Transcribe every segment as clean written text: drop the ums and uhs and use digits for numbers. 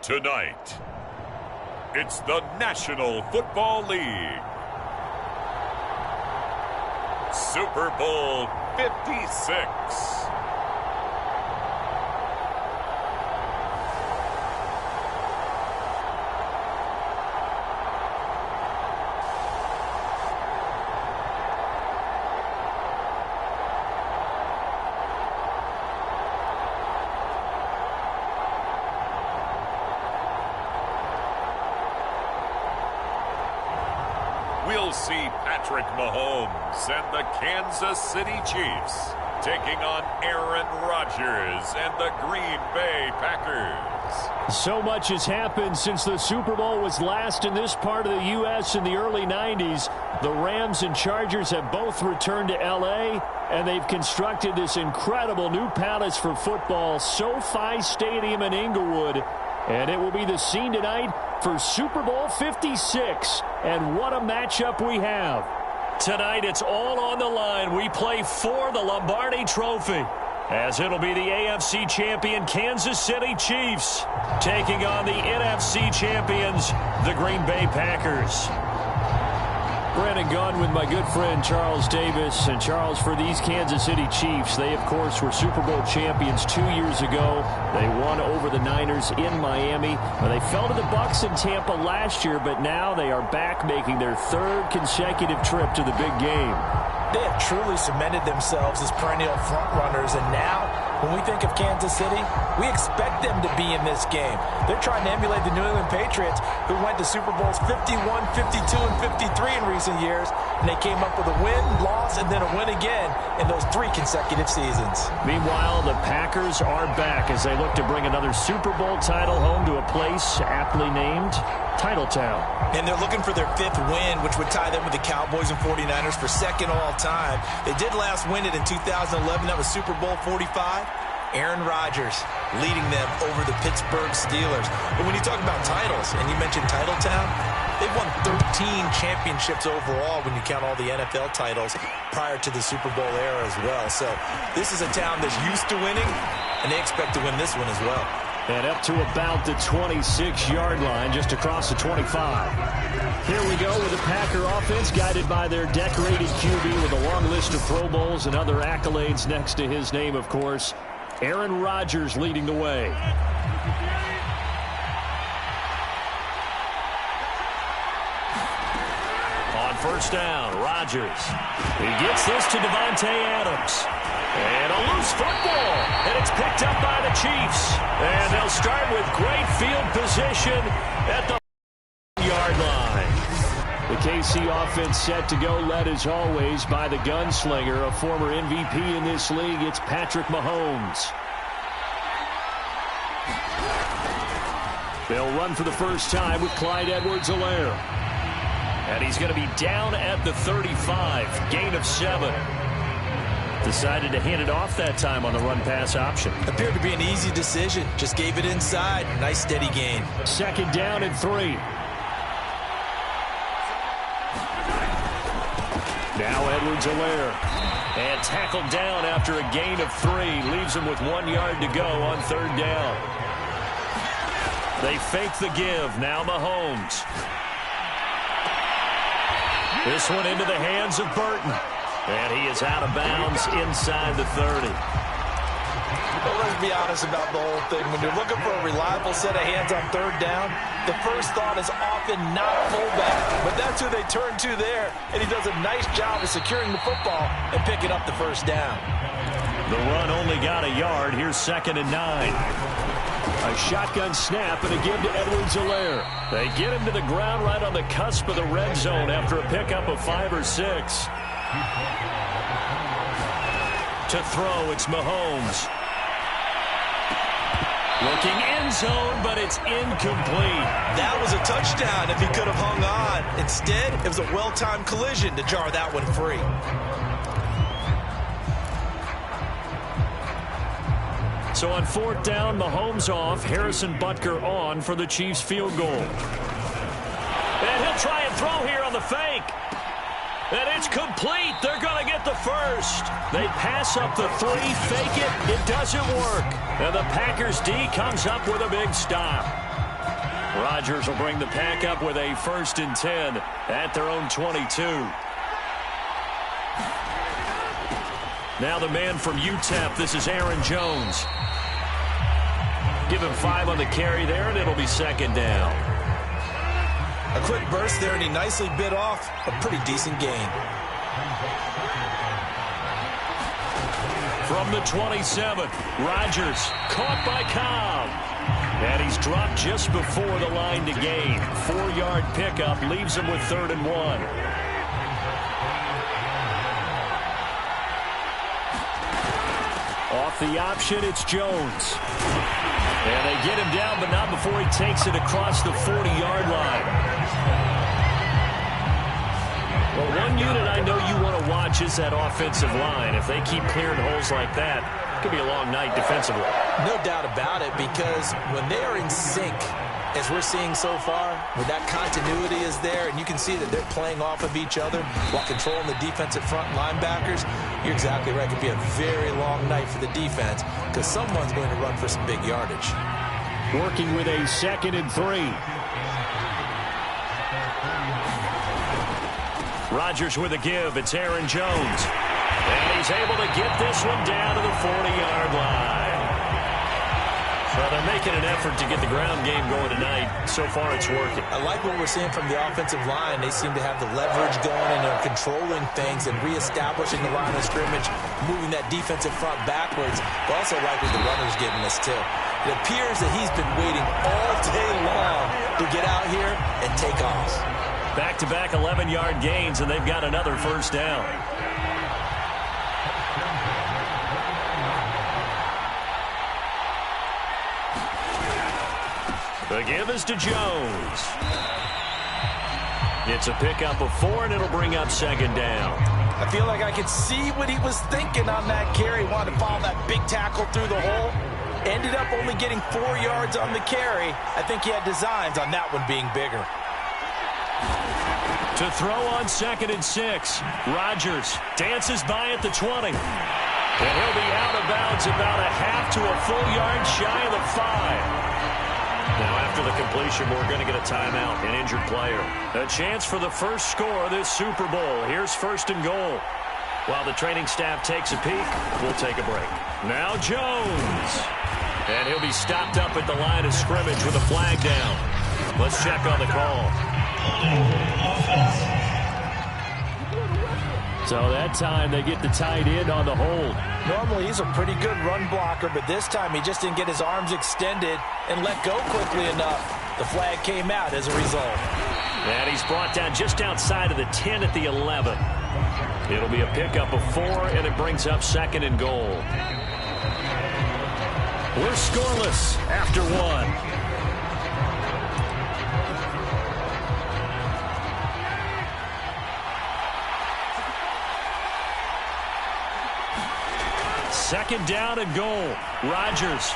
Tonight, it's the National Football League. Super Bowl 56. We'll see Patrick Mahomes and the Kansas City Chiefs taking on Aaron Rodgers and the Green Bay Packers. So much has happened since the Super Bowl was last in this part of the U.S. in the early 90s. The Rams and Chargers have both returned to L.A., and they've constructed this incredible new palace for football, SoFi Stadium in Inglewood. And it will be the scene tonight for Super Bowl 56. And what a matchup we have. Tonight, it's all on the line. We play for the Lombardi Trophy, as it'll be the AFC champion Kansas City Chiefs taking on the NFC champions, the Green Bay Packers. Brandon Gunn with my good friend Charles Davis. And Charles, for these Kansas City Chiefs, they, of course, were Super Bowl champions 2 years ago. They won over the Niners in Miami. They fell to the Bucs in Tampa last year, but now they are back making their third consecutive trip to the big game. They have truly cemented themselves as perennial frontrunners, and now, when we think of Kansas City, we expect them to be in this game. They're trying to emulate the New England Patriots, who went to Super Bowls 51, 52, and 53 in recent years, and they came up with a win, loss, and then a win again in those 3 consecutive seasons. Meanwhile, the Packers are back as they look to bring another Super Bowl title home to a place aptly named Titletown. And they're looking for their 5th win, which would tie them with the Cowboys and 49ers for 2nd all-time. They did last win it in 2011. That was Super Bowl 45. Aaron Rodgers leading them over the Pittsburgh Steelers. But when you talk about titles, and you mentioned Titletown, they've won 13 championships overall when you count all the NFL titles prior to the Super Bowl era as well. So this is a town that's used to winning, and they expect to win this one as well. And up to about the 26-yard line, just across the 25. Here we go with the Packer offense, guided by their decorated QB with a long list of Pro Bowls and other accolades next to his name, of course. Aaron Rodgers leading the way. On first down, Rodgers. He gets this to Davante Adams. And a loose football, and it's picked up by the Chiefs. And they'll start with great field position at the yard line. The KC offense set to go, led as always by the gunslinger, a former MVP in this league. It's Patrick Mahomes. They'll run for the first time with Clyde Edwards-Helaire. And he's going to be down at the 35, gain of 7. Decided to hand it off that time on the run-pass option. Appeared to be an easy decision. Just gave it inside. Nice steady gain. 2nd down and 3. Now Edwards-Helaire. And tackled down after a gain of 3. Leaves him with 1 yard to go on 3rd down. They fake the give. Now Mahomes. This one into the hands of Burton. And he is out of bounds inside the 30. Well, let's be honest about the whole thing. When you're looking for a reliable set of hands on 3rd down, the first thought is often not fullback. But that's who they turn to there. And he does a nice job of securing the football and picking up the first down. The run only got a yard. Here's 2nd and 9. A shotgun snap and a give to Edwards-Helaire. They get him to the ground right on the cusp of the red zone after a pickup of 5 or 6. To throw, it's Mahomes. Looking end zone, but it's incomplete. That was a touchdown if he could have hung on. Instead, it was a well-timed collision to jar that one free. So on 4th down, Mahomes off, Harrison Butker on for the Chiefs field goal. And he'll try and throw here on the fake. And it's complete. They're going to get the first. They pass up the 3, fake it. It doesn't work. And the Packers D comes up with a big stop. Rodgers will bring the pack up with a 1st and 10 at their own 22. Now the man from UTEP, this is Aaron Jones. Give him 5 on the carry there, and it'll be 2nd down. A quick burst there, and he nicely bit off a pretty decent gain. From the 27, Rodgers caught by Cobb. And he's dropped just before the line to gain. 4-yard pickup leaves him with 3rd and 1. Off the option, it's Jones. And they get him down, but not before he takes it across the 40-yard line. Well, one unit I know you want to watch is that offensive line. If they keep clearing holes like that, it could be a long night defensively. No doubt about it, because when they are in sync, as we're seeing so far, where that continuity is there, and you can see that they're playing off of each other while controlling the defensive front linebackers, you're exactly right. It could be a very long night for the defense because someone's going to run for some big yardage. Working with a 2nd and 3. Rodgers with a give. It's Aaron Jones. And he's able to get this one down to the 40-yard line. So they're making an effort to get the ground game going tonight. So far, it's working. I like what we're seeing from the offensive line. They seem to have the leverage going, and they're controlling things and reestablishing the line of scrimmage, moving that defensive front backwards. But also like what the runner's giving us, too. It appears that he's been waiting all day long to get out here and take off. Back-to-back 11-yard gains, and they've got another 1st down. The give is to Jones. It's a pickup of 4, and it'll bring up 2nd down. I feel like I could see what he was thinking on that carry. He wanted to follow that big tackle through the hole. Ended up only getting 4 yards on the carry. I think he had designs on that one being bigger. To throw on 2nd and 6. Rodgers dances by at the 20. And he'll be out of bounds about a half to a full yard shy of the 5. Now, after the completion, we're going to get a timeout, an injured player. A chance for the first score of this Super Bowl. Here's 1st and goal. While the training staff takes a peek, we'll take a break. Now Jones. And he'll be stopped up at the line of scrimmage with a flag down. Let's check on the call. So that time they get the tight end on the hold. Normally he's a pretty good run blocker, but this time he just didn't get his arms extended and let go quickly enough. The flag came out as a result. And he's brought down just outside of the 10 at the 11. It'll be a pickup of 4, and it brings up 2nd and goal. We're scoreless after 1. Second down and goal. Rodgers.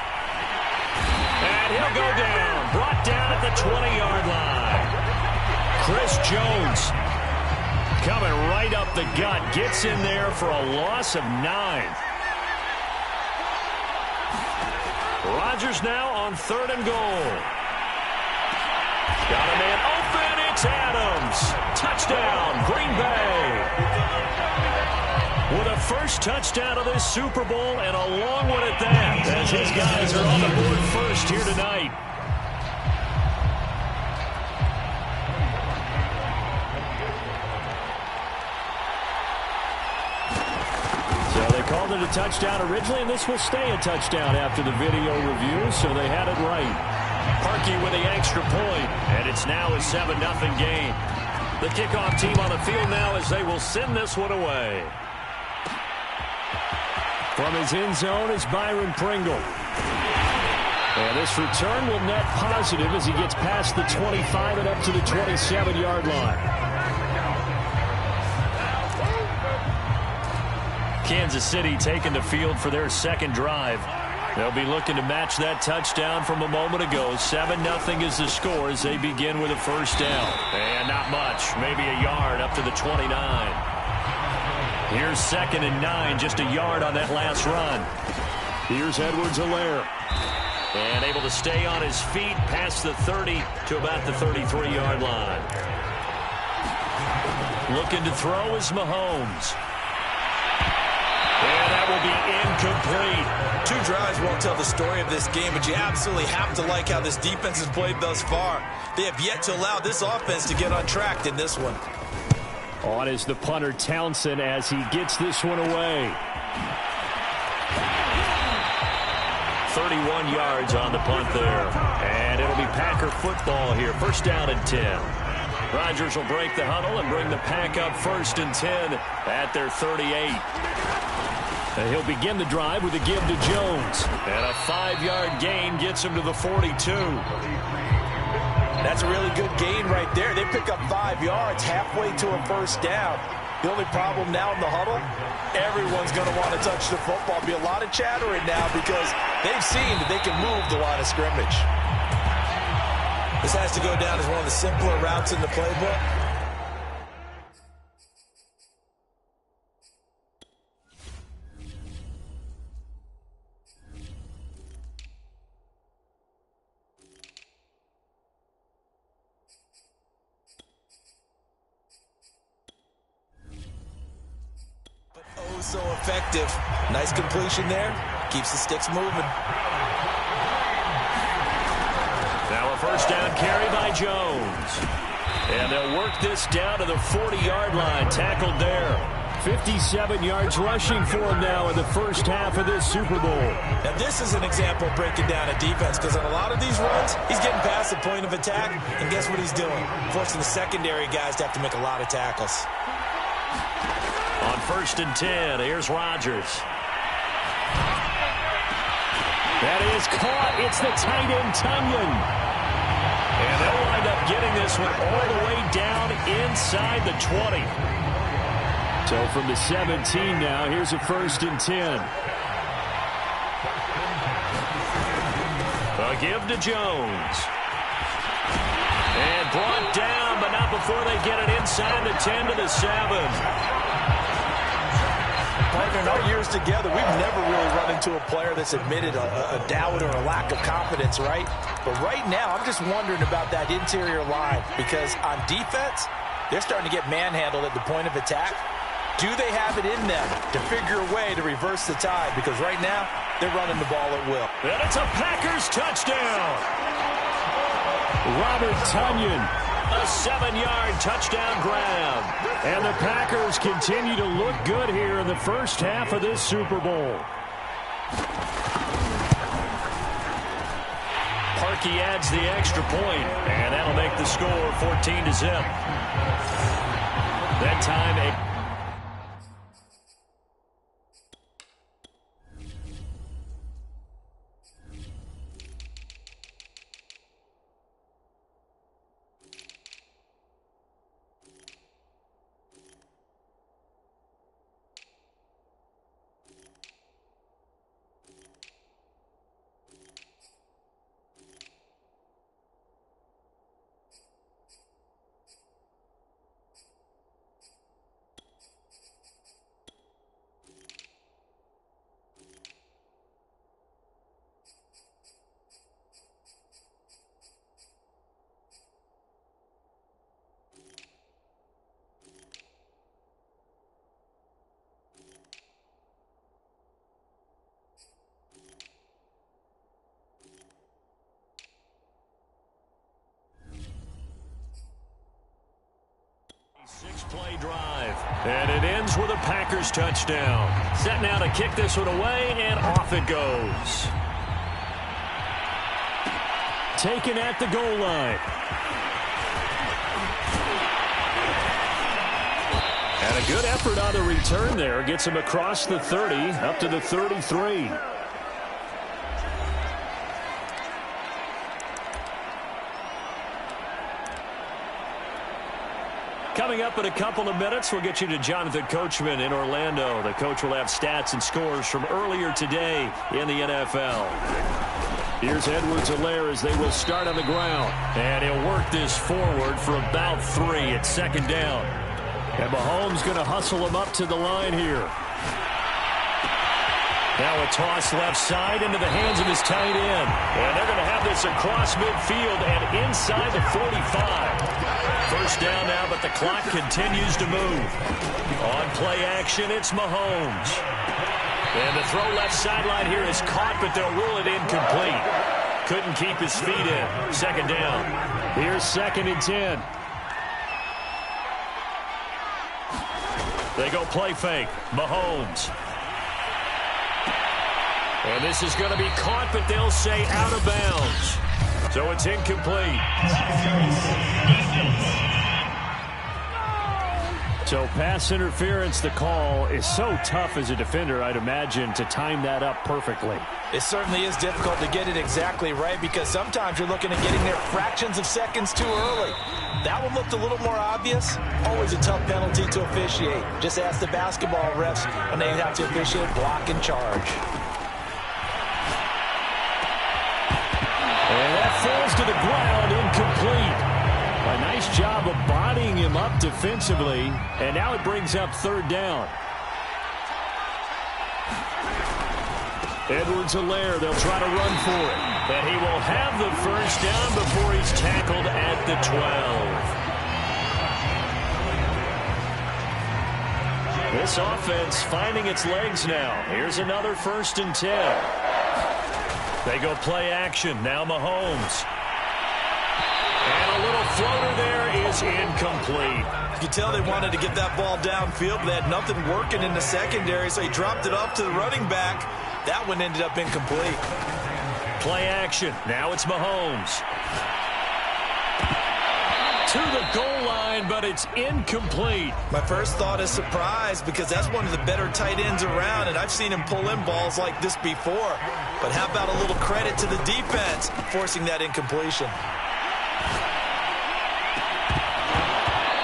And he'll go down. Brought down at the 20-yard line. Chris Jones coming right up the gut. Gets in there for a loss of 9. Rodgers now on 3rd and goal. Got a man open. It's Adams. Touchdown, Green Bay. With a first touchdown of this Super Bowl, and a long one at that, as his guys are on the board first here tonight. So they called it a touchdown originally, and this will stay a touchdown after the video review, so they had it right. Parkey with the extra point, and it's now a 7-0 game. The kickoff team on the field now as they will send this one away. From his end zone is Byron Pringle. And this return will net positive as he gets past the 25 and up to the 27-yard line. Kansas City taking the field for their 2nd drive. They'll be looking to match that touchdown from a moment ago. 7-0 is the score as they begin with a 1st down. And not much, maybe a yard up to the 29. Here's 2nd and 9, just a yard on that last run. Here's Edwards-Helaire. And able to stay on his feet past the 30 to about the 33-yard line. Looking to throw is Mahomes. And that will be incomplete. 2 drives won't tell the story of this game, but you absolutely have to like how this defense has played thus far. They have yet to allow this offense to get untracked in this one. On is the punter Townsend as he gets this one away. 31 yards on the punt there. And it'll be Packer football here. First down and 10. Rodgers will break the huddle and bring the Pack up 1st and 10 at their 38. And he'll begin the drive with a give to Jones. And a 5-yard gain gets him to the 42. That's a really good gain right there. They pick up 5 yards halfway to a first down. The only problem now in the huddle, everyone's going to want to touch the football. Be a lot of chattering now because they've seen that they can move the line of scrimmage. This has to go down as one of the simpler routes in the playbook. So effective. Nice completion there. Keeps the sticks moving. Now a first down carry by Jones. And they'll work this down to the 40-yard line. Tackled there. 57 yards rushing for him now in the first half of this Super Bowl. Now this is an example of breaking down a defense because on a lot of these runs, he's getting past the point of attack. And guess what he's doing? Forcing the secondary guys to have to make a lot of tackles. On 1st and 10, here's Rodgers. That is caught. It's the tight end, Tunyon. And they'll wind up getting this one all the way down inside the 20. So from the 17 now, here's a 1st and 10. A give to Jones. And brought down, but not before they get it inside the 10 to the 7. Partner, in our years together, we've never really run into a player that's admitted a doubt or a lack of confidence, right? But right now, I'm just wondering about that interior line because on defense, they're starting to get manhandled at the point of attack. Do they have it in them to figure a way to reverse the tide? Because right now, they're running the ball at will. And it's a Packers touchdown. Robert Tunyon. A 7-yard touchdown grab. And the Packers continue to look good here in the first half of this Super Bowl. Parkey adds the extra point, and that'll make the score 14-0. That time, six-play drive. And it ends with a Packers touchdown. Set now to kick this one away, and off it goes. Taken at the goal line. And a good effort on the return there. Gets him across the 30, up to the 33. Coming up in a couple of minutes, we'll get you to Jonathan Coachman in Orlando. The coach will have stats and scores from earlier today in the NFL. Here's Edwards-Helaire as they will start on the ground. And he'll work this forward for about 3 at second down. And Mahomes going to hustle him up to the line here. Now a toss left side into the hands of his tight end. And they're going to have this across midfield and inside the 45. First down now, but the clock continues to move. On play action, it's Mahomes. And the throw left sideline here is caught, but they'll rule it incomplete. Couldn't keep his feet in. Second down. Here's 2nd and 10. They go play fake. Mahomes. And this is going to be caught, but they'll say out of bounds. So it's incomplete. So pass interference, the call is so tough as a defender, I'd imagine, to time that up perfectly. It certainly is difficult to get it exactly right because sometimes you're looking at getting there fractions of seconds too early. That one looked a little more obvious. Always a tough penalty to officiate. Just ask the basketball refs when they have to officiate block and charge. And that falls to the ground, incomplete. A nice job of bodying him up defensively, and now it brings up 3rd down. Edwards-Helaire, they'll try to run for it. And he will have the first down before he's tackled at the 12. This offense finding its legs now. Here's another 1st and 10. They go play action. Now Mahomes. And a little floater there is incomplete. You can tell they wanted to get that ball downfield, but they had nothing working in the secondary, so he dropped it off to the running back. That one ended up incomplete. Play action. Now it's Mahomes. To the goal line, but it's incomplete. My first thought is surprise because that's one of the better tight ends around, and I've seen him pull in balls like this before. But how about a little credit to the defense forcing that incompletion?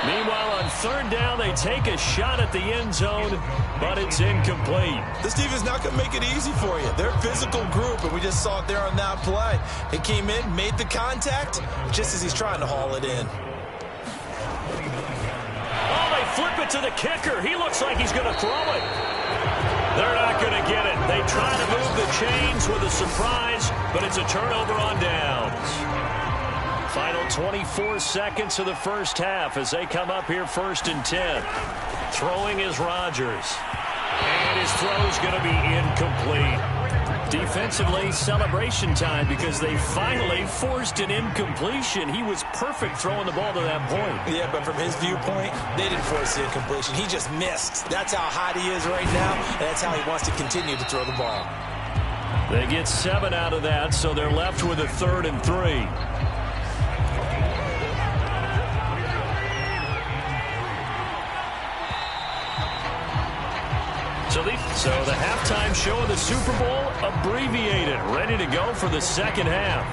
Meanwhile, on 3rd down, they take a shot at the end zone, but it's incomplete. This defense not going to make it easy for you. They're a physical group, and we just saw it there on that play. He came in, made the contact, just as he's trying to haul it in. Oh, they flip it to the kicker. He looks like he's going to throw it. They're not going to get it. They try to move the chains with a surprise, but it's a turnover on downs. Final 24 seconds of the first half as they come up here 1st and 10. Throwing is Rodgers. And his throw's going to be incomplete. Defensively, celebration time because they finally forced an incompletion. He was perfect throwing the ball to that point. Yeah, but from his viewpoint, they didn't force the incompletion. He just missed. That's how hot he is right now, and that's how he wants to continue to throw the ball. They get 7 out of that, so they're left with a 3rd and 3. So the halftime show of the Super Bowl abbreviated, ready to go for the second half.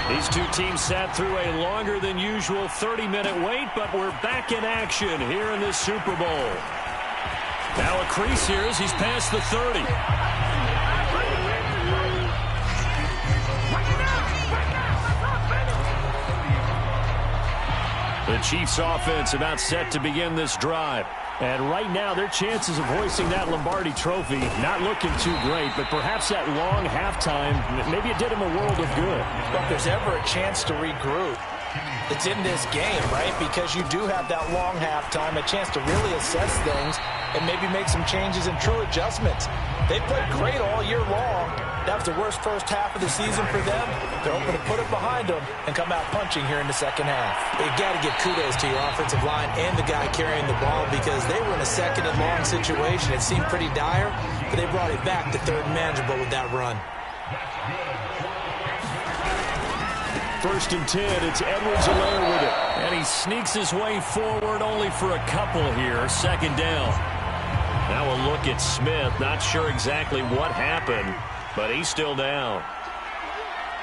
These two teams sat through a longer than usual 30-minute wait, but we're back in action here in this Super Bowl. Now a crease here as he's past the 30. The Chiefs offense about set to begin this drive. And right now, their chances of hoisting that Lombardi trophy not looking too great, but perhaps that long halftime, maybe it did him a world of good. But if there's ever a chance to regroup, it's in this game, right? Because you do have that long halftime, a chance to really assess things and maybe make some changes and true adjustments. They played great all year long. That was the worst first half of the season for them. They're hoping to put it behind them and come out punching here in the second half. You got to give kudos to your offensive line and the guy carrying the ball because they were in a 2nd and long situation. It seemed pretty dire, but they brought it back to 3rd and manageable with that run. 1st and 10, it's Edwards-Helaire with it. And he sneaks his way forward only for a couple here. 2nd down. Now a look at Smith. Not sure exactly what happened, but he's still down.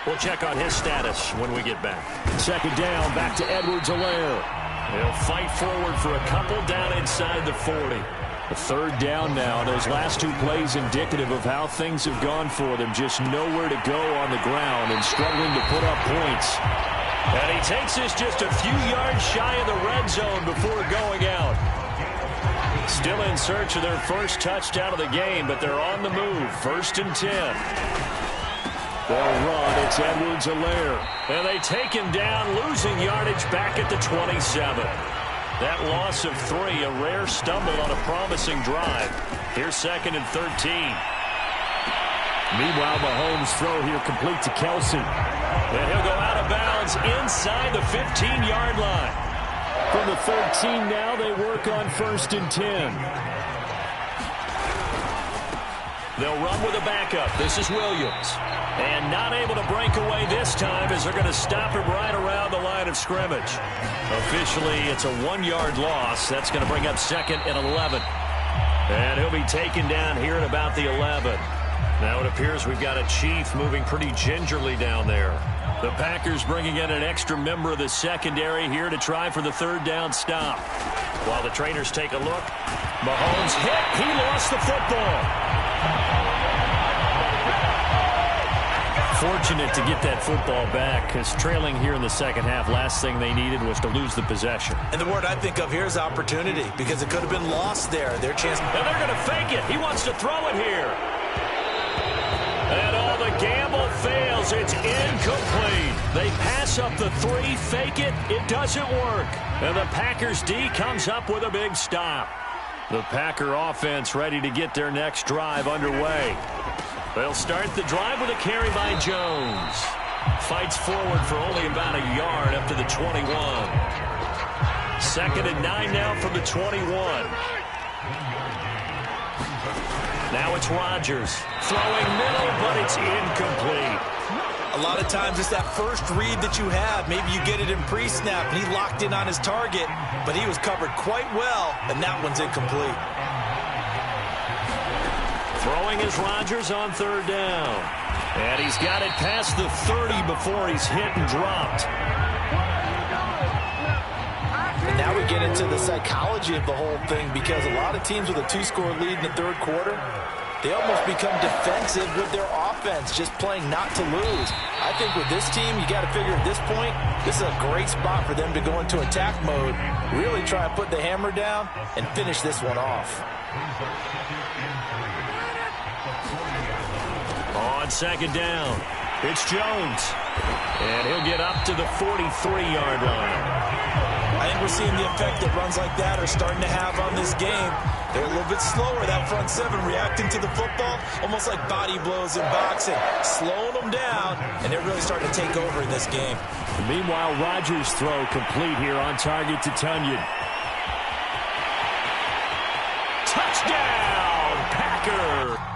We'll check on his status when we get back. 2nd down, back to Edwards-Helaire. He'll fight forward for a couple down inside the 40. The 3rd down now. Those last 2 plays indicative of how things have gone for them. Just nowhere to go on the ground and struggling to put up points. And he takes this just a few yards shy of the red zone before going out. Still in search of their first touchdown of the game, but they're on the move. 1st and 10. They'll run. It's Edwards-Helaire. And they take him down, losing yardage back at the 27. That loss of 3, a rare stumble on a promising drive. Here's 2nd and 13. Meanwhile, Mahomes' throw here complete to Kelsey. And he'll go out of bounds inside the 15-yard line. From the 13 now, they work on 1st and 10. They'll run with a backup. This is Williams. And not able to break away this time as they're going to stop him right around the line of scrimmage. Officially, it's a 1-yard loss. That's going to bring up 2nd and 11. And he'll be taken down here at about the 11. Now it appears we've got a Chief moving pretty gingerly down there. The Packers bringing in an extra member of the secondary here to try for the 3rd down stop. While the trainers take a look, Mahomes hit. He lost the football. Fortunate to get that football back, because trailing here in the second half, last thing they needed was to lose the possession. And the word I think of here is opportunity, because it could have been lost there. Their chance. And they're going to fake it. He wants to throw it here. And all the gamble fails. It's incomplete. They pass up the 3, fake it. It doesn't work. And the Packers D comes up with a big stop. The Packer offense ready to get their next drive underway. They'll start the drive with a carry by Jones. Fights forward for only about a yard up to the 21. 2nd and 9 now from the 21. Now it's Rodgers. Throwing middle, but it's incomplete. A lot of times it's that first read that you have. Maybe you get it in pre-snap, and he locked in on his target, but he was covered quite well, and that one's incomplete. Throwing is Rodgers on 3rd down. And he's got it past the 30 before he's hit and dropped. And now we get into the psychology of the whole thing, because a lot of teams with a 2-score lead in the 3rd quarter, they almost become defensive with their offense, just playing not to lose. I think with this team, you got to figure at this point, this is a great spot for them to go into attack mode, really try and put the hammer down and finish this one off. On 2nd down, it's Jones. And he'll get up to the 43-yard line. I think we're seeing the effect that runs like that are starting to have on this game. They're a little bit slower, that front 7, reacting to the football, almost like body blows in boxing, slowing them down, and they're really starting to take over in this game. Meanwhile, Rodgers' throw complete here on target to Tunyon. Touchdown, Packer!